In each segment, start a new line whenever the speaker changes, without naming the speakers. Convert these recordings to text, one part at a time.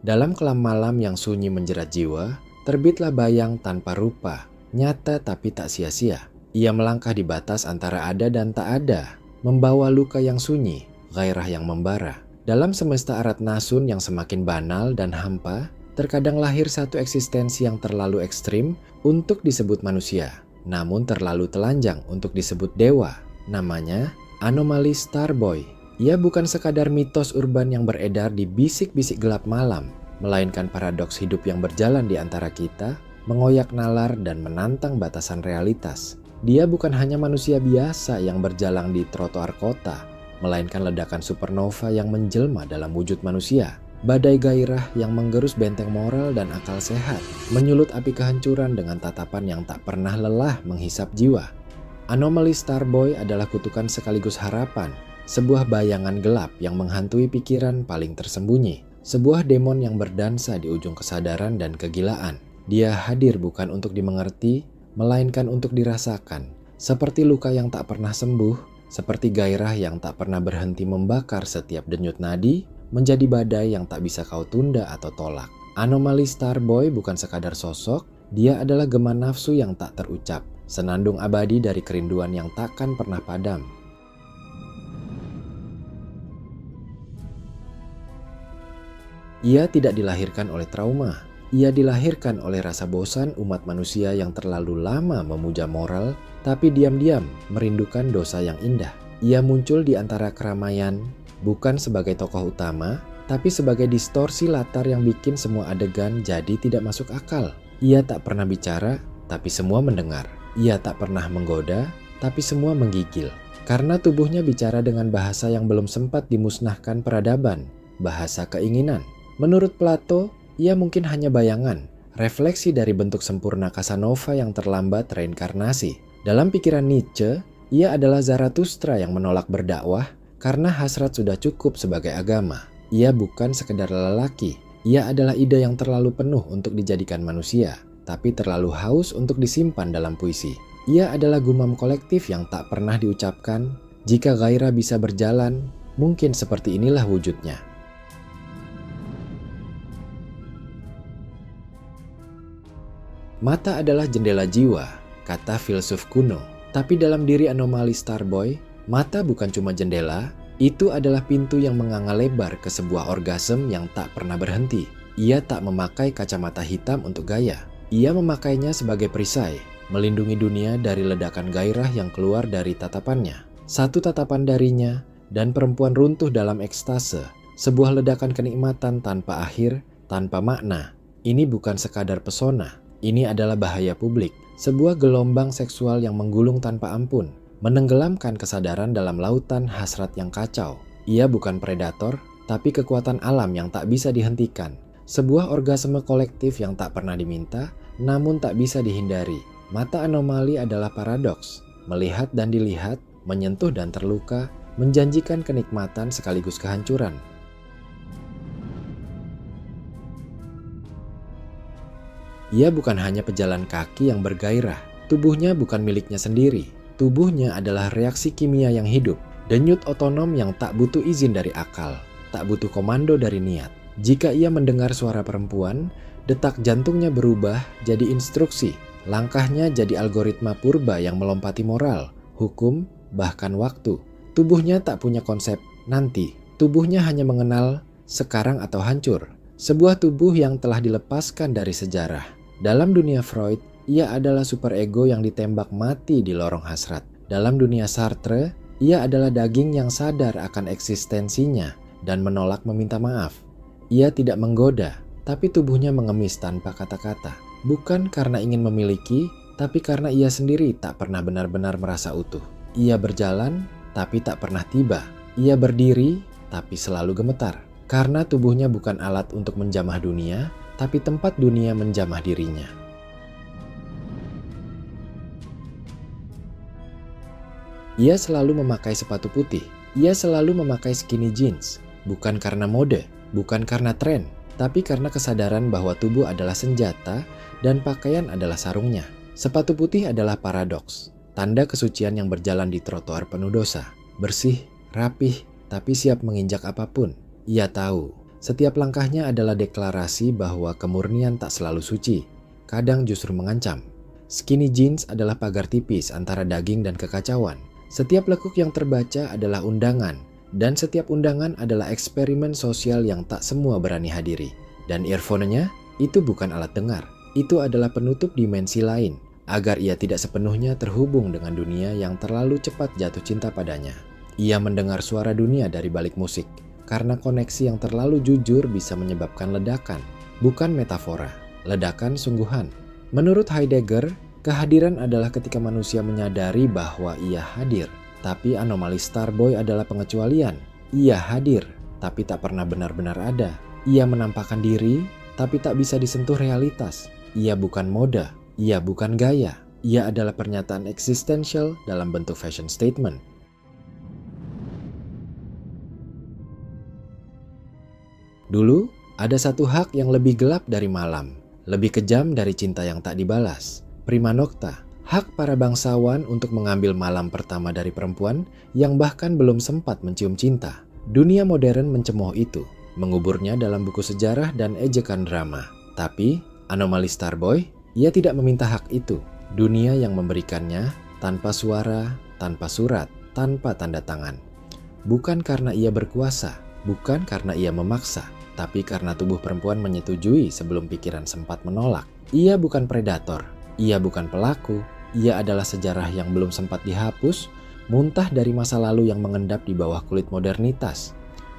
Dalam kelam malam yang sunyi menjerat jiwa, terbitlah bayang tanpa rupa, nyata tapi tak sia-sia. Ia melangkah di batas antara ada dan tak ada, membawa luka yang sunyi, gairah yang membara. Dalam semesta arat nasun yang semakin banal dan hampa, terkadang lahir satu eksistensi yang terlalu ekstrim untuk disebut manusia, namun terlalu telanjang untuk disebut dewa. Namanya anomali Starboy. Ia bukan sekadar mitos urban yang beredar di bisik-bisik gelap malam, melainkan paradoks hidup yang berjalan di antara kita, mengoyak nalar dan menantang batasan realitas. Dia bukan hanya manusia biasa yang berjalang di trotoar kota, melainkan ledakan supernova yang menjelma dalam wujud manusia. Badai gairah yang menggerus benteng moral dan akal sehat, menyulut api kehancuran dengan tatapan yang tak pernah lelah menghisap jiwa. Anomali Starboy adalah kutukan sekaligus harapan, sebuah bayangan gelap yang menghantui pikiran paling tersembunyi, sebuah demon yang berdansa di ujung kesadaran dan kegilaan. Dia hadir bukan untuk dimengerti, melainkan untuk dirasakan, seperti luka yang tak pernah sembuh, seperti gairah yang tak pernah berhenti membakar setiap denyut nadi, menjadi badai yang tak bisa kau tunda atau tolak. Anomali Starboy bukan sekadar sosok, dia adalah gema nafsu yang tak terucap, senandung abadi dari kerinduan yang takkan pernah padam. Ia tidak dilahirkan oleh trauma. Ia dilahirkan oleh rasa bosan umat manusia yang terlalu lama memuja moral, tapi diam-diam merindukan dosa yang indah. Ia muncul di antara keramaian, bukan sebagai tokoh utama, tapi sebagai distorsi latar yang bikin semua adegan jadi tidak masuk akal. Ia tak pernah bicara, tapi semua mendengar. Ia tak pernah menggoda, tapi semua menggigil. Karena tubuhnya bicara dengan bahasa yang belum sempat dimusnahkan peradaban, bahasa keinginan. Menurut Plato, ia mungkin hanya bayangan, refleksi dari bentuk sempurna Casanova yang terlambat reinkarnasi. Dalam pikiran Nietzsche, ia adalah Zarathustra yang menolak berdakwah karena hasrat sudah cukup sebagai agama. Ia bukan sekedar lelaki, ia adalah ide yang terlalu penuh untuk dijadikan manusia, tapi terlalu haus untuk disimpan dalam puisi. Ia adalah gumam kolektif yang tak pernah diucapkan. Jika gairah bisa berjalan, mungkin seperti inilah wujudnya. Mata adalah jendela jiwa, kata filsuf kuno. Tapi dalam diri anomali Starboy, mata bukan cuma jendela, itu adalah pintu yang menganga lebar ke sebuah orgasme yang tak pernah berhenti. Ia tak memakai kacamata hitam untuk gaya. Ia memakainya sebagai perisai, melindungi dunia dari ledakan gairah yang keluar dari tatapannya. Satu tatapan darinya, dan perempuan runtuh dalam ekstase, sebuah ledakan kenikmatan tanpa akhir, tanpa makna. Ini bukan sekadar pesona. Ini adalah bahaya publik, sebuah gelombang seksual yang menggulung tanpa ampun, menenggelamkan kesadaran dalam lautan hasrat yang kacau. Ia bukan predator, tapi kekuatan alam yang tak bisa dihentikan. Sebuah orgasme kolektif yang tak pernah diminta, namun tak bisa dihindari. Mata anomali adalah paradoks, melihat dan dilihat, menyentuh dan terluka, menjanjikan kenikmatan sekaligus kehancuran. Ia bukan hanya pejalan kaki yang bergairah, tubuhnya bukan miliknya sendiri. Tubuhnya adalah reaksi kimia yang hidup, denyut otonom yang tak butuh izin dari akal, tak butuh komando dari niat. Jika ia mendengar suara perempuan, detak jantungnya berubah jadi instruksi, langkahnya jadi algoritma purba yang melompati moral, hukum, bahkan waktu. Tubuhnya tak punya konsep nanti, tubuhnya hanya mengenal sekarang atau hancur. Sebuah tubuh yang telah dilepaskan dari sejarah. Dalam dunia Freud, ia adalah superego yang ditembak mati di lorong hasrat. Dalam dunia Sartre, ia adalah daging yang sadar akan eksistensinya dan menolak meminta maaf. Ia tidak menggoda, tapi tubuhnya mengemis tanpa kata-kata. Bukan karena ingin memiliki, tapi karena ia sendiri tak pernah benar-benar merasa utuh. Ia berjalan, tapi tak pernah tiba. Ia berdiri, tapi selalu gemetar. Karena tubuhnya bukan alat untuk menjamah dunia, tapi tempat dunia menjamah dirinya. Ia selalu memakai sepatu putih. Ia selalu memakai skinny jeans. Bukan karena mode, bukan karena tren, tapi karena kesadaran bahwa tubuh adalah senjata dan pakaian adalah sarungnya. Sepatu putih adalah paradoks, tanda kesucian yang berjalan di trotoar penuh dosa. Bersih, rapih, tapi siap menginjak apapun. Ia tahu, Setiap langkahnya adalah deklarasi bahwa kemurnian tak selalu suci, kadang justru mengancam. Skinny jeans adalah pagar tipis antara daging dan kekacauan. Setiap lekuk yang terbaca adalah undangan, dan setiap undangan adalah eksperimen sosial yang tak semua berani hadiri. Dan earphone-nya itu bukan alat dengar, itu adalah penutup dimensi lain, agar ia tidak sepenuhnya terhubung dengan dunia yang terlalu cepat jatuh cinta padanya. Ia mendengar suara dunia dari balik musik, karena koneksi yang terlalu jujur bisa menyebabkan ledakan, bukan metafora, ledakan sungguhan. Menurut Heidegger, kehadiran adalah ketika manusia menyadari bahwa ia hadir, tapi anomali Starboy adalah pengecualian. Ia hadir, tapi tak pernah benar-benar ada. Ia menampakkan diri, tapi tak bisa disentuh realitas. Ia bukan mode, ia bukan gaya. Ia adalah pernyataan eksistensial dalam bentuk fashion statement. Dulu, ada satu hak yang lebih gelap dari malam, lebih kejam dari cinta yang tak dibalas. Prima nocta, hak para bangsawan untuk mengambil malam pertama dari perempuan yang bahkan belum sempat mencium cinta. Dunia modern mencemooh itu, menguburnya dalam buku sejarah dan ejekan drama. Tapi, anomali Starboy, ia tidak meminta hak itu. Dunia yang memberikannya tanpa suara, tanpa surat, tanpa tanda tangan. Bukan karena ia berkuasa, bukan karena ia memaksa, tapi karena tubuh perempuan menyetujui sebelum pikiran sempat menolak. Ia bukan predator, ia bukan pelaku, ia adalah sejarah yang belum sempat dihapus, muntah dari masa lalu yang mengendap di bawah kulit modernitas.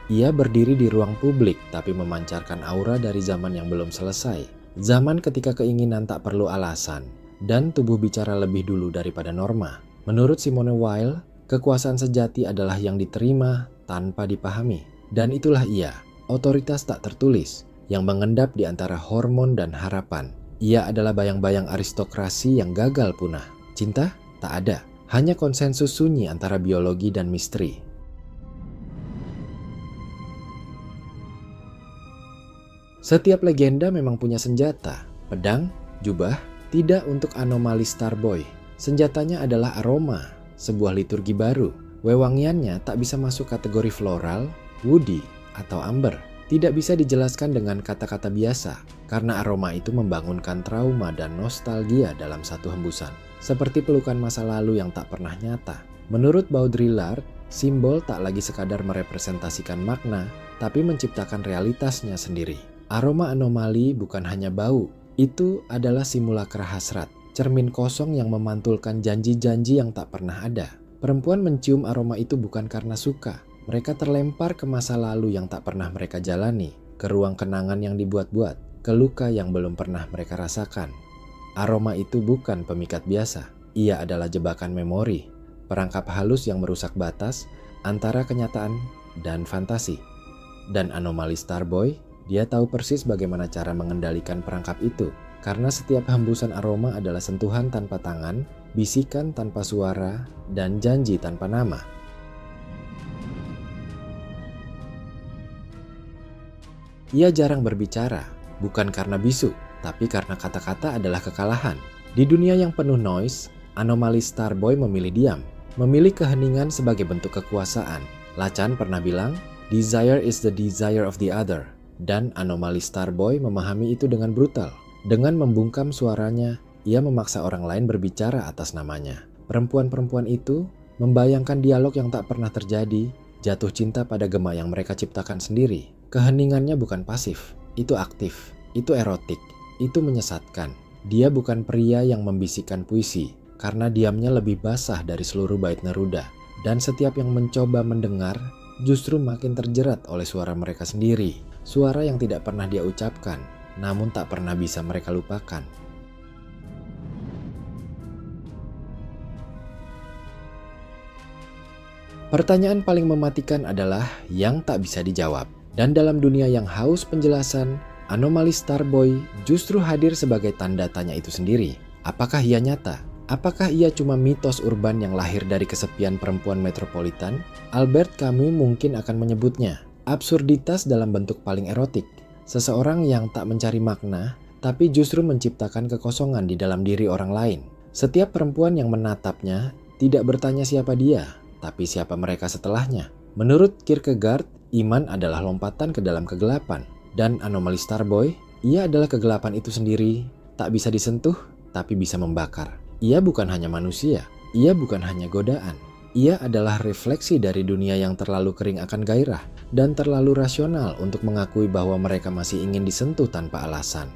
Ia berdiri di ruang publik tapi memancarkan aura dari zaman yang belum selesai. Zaman ketika keinginan tak perlu alasan, dan tubuh bicara lebih dulu daripada norma. Menurut Simone Weil, kekuasaan sejati adalah yang diterima tanpa dipahami. Dan itulah ia, otoritas tak tertulis, yang mengendap di antara hormon dan harapan. Ia adalah bayang-bayang aristokrasi yang gagal punah. Cinta? Tak ada. Hanya konsensus sunyi antara biologi dan misteri. Setiap legenda memang punya senjata. Pedang, jubah, tidak untuk anomali Starboy. Senjatanya adalah aroma, sebuah liturgi baru. Wewangiannya tak bisa masuk kategori floral, woody, atau amber. Tidak bisa dijelaskan dengan kata-kata biasa, karena aroma itu membangunkan trauma dan nostalgia dalam satu hembusan. Seperti pelukan masa lalu yang tak pernah nyata. Menurut Baudrillard, simbol tak lagi sekadar merepresentasikan makna, tapi menciptakan realitasnya sendiri. Aroma anomali bukan hanya bau, itu adalah simulakra hasrat, cermin kosong yang memantulkan janji-janji yang tak pernah ada. Perempuan mencium aroma itu bukan karena suka. Mereka terlempar ke masa lalu yang tak pernah mereka jalani, ke ruang kenangan yang dibuat-buat, ke luka yang belum pernah mereka rasakan. Aroma itu bukan pemikat biasa, ia adalah jebakan memori, perangkap halus yang merusak batas antara kenyataan dan fantasi. Dan anomali Starboy, dia tahu persis bagaimana cara mengendalikan perangkap itu, karena setiap hembusan aroma adalah sentuhan tanpa tangan, bisikan tanpa suara, dan janji tanpa nama. Ia jarang berbicara, bukan karena bisu, tapi karena kata-kata adalah kekalahan. Di dunia yang penuh noise, anomali Starboy memilih diam, memilih keheningan sebagai bentuk kekuasaan. Lacan pernah bilang, "Desire is the desire of the other." Dan anomali Starboy memahami itu dengan brutal. Dengan membungkam suaranya, ia memaksa orang lain berbicara atas namanya. Perempuan-perempuan itu membayangkan dialog yang tak pernah terjadi, jatuh cinta pada gema yang mereka ciptakan sendiri. Keheningannya bukan pasif, itu aktif, itu erotik, itu menyesatkan. Dia bukan pria yang membisikkan puisi, karena diamnya lebih basah dari seluruh bait Neruda. Dan setiap yang mencoba mendengar, justru makin terjerat oleh suara mereka sendiri. Suara yang tidak pernah dia ucapkan, namun tak pernah bisa mereka lupakan. Pertanyaan paling mematikan adalah yang tak bisa dijawab. Dan dalam dunia yang haus penjelasan, anomali Starboy justru hadir sebagai tanda tanya itu sendiri. Apakah ia nyata? Apakah ia cuma mitos urban yang lahir dari kesepian perempuan metropolitan? Albert Camus mungkin akan menyebutnya absurditas dalam bentuk paling erotik. Seseorang yang tak mencari makna, tapi justru menciptakan kekosongan di dalam diri orang lain. Setiap perempuan yang menatapnya tidak bertanya siapa dia, tapi siapa mereka setelahnya. Menurut Kierkegaard, iman adalah lompatan ke dalam kegelapan. Dan anomali Starboy, ia adalah kegelapan itu sendiri, tak bisa disentuh, tapi bisa membakar. Ia bukan hanya manusia, ia bukan hanya godaan. Ia adalah refleksi dari dunia yang terlalu kering akan gairah dan terlalu rasional untuk mengakui bahwa mereka masih ingin disentuh tanpa alasan.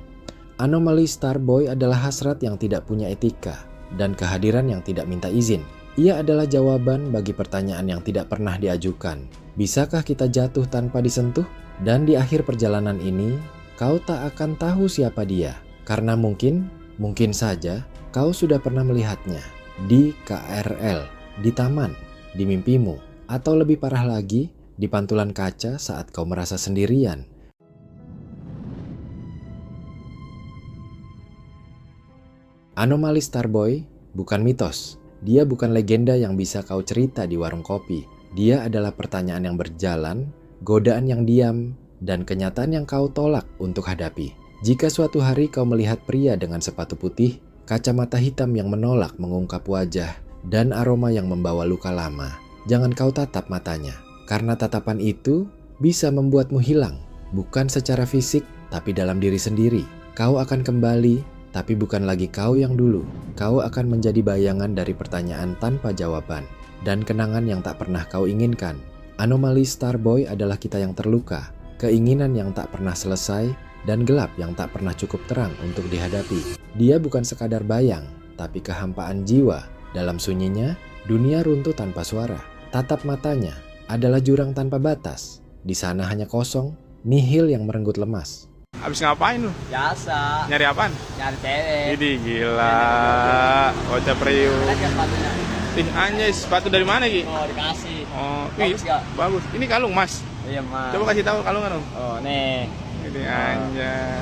Anomali Starboy adalah hasrat yang tidak punya etika dan kehadiran yang tidak minta izin. Ia adalah jawaban bagi pertanyaan yang tidak pernah diajukan. Bisakah kita jatuh tanpa disentuh? Dan di akhir perjalanan ini, kau tak akan tahu siapa dia. Karena mungkin saja kau sudah pernah melihatnya di KRL, di taman, di mimpimu, atau lebih parah lagi, di pantulan kaca saat kau merasa sendirian. Anomali Starboy bukan mitos. Dia bukan legenda yang bisa kau cerita di warung kopi. Dia adalah pertanyaan yang berjalan, godaan yang diam, dan kenyataan yang kau tolak untuk hadapi. Jika suatu hari kau melihat pria dengan sepatu putih, kacamata hitam yang menolak mengungkap wajah, dan aroma yang membawa luka lama, jangan kau tatap matanya. Karena tatapan itu bisa membuatmu hilang, bukan secara fisik, tapi dalam diri sendiri. Kau akan kembali, tapi bukan lagi kau yang dulu. Kau akan menjadi bayangan dari pertanyaan tanpa jawaban, dan kenangan yang tak pernah kau inginkan. Anomali Starboy adalah kita yang terluka, keinginan yang tak pernah selesai, dan gelap yang tak pernah cukup terang untuk dihadapi. Dia bukan sekadar bayang, tapi kehampaan jiwa. Dalam sunyinya, dunia runtuh tanpa suara. Tatap matanya adalah jurang tanpa batas. Di sana hanya kosong, nihil yang merenggut lemas.
Abis ngapain lu?
Biasa.
Nyari apaan?
Nyari cewek.
Ini gila, bocah priu.
Ada kan sepatunya?
Ih anjay, sepatu dari mana Ki?
Oh dikasih.
Oh,
Bagus gak?
bagus. Ini kalung mas.
Iya mas.
Coba kasih tahu kalung kan?
Oh nih.
Ini anjay.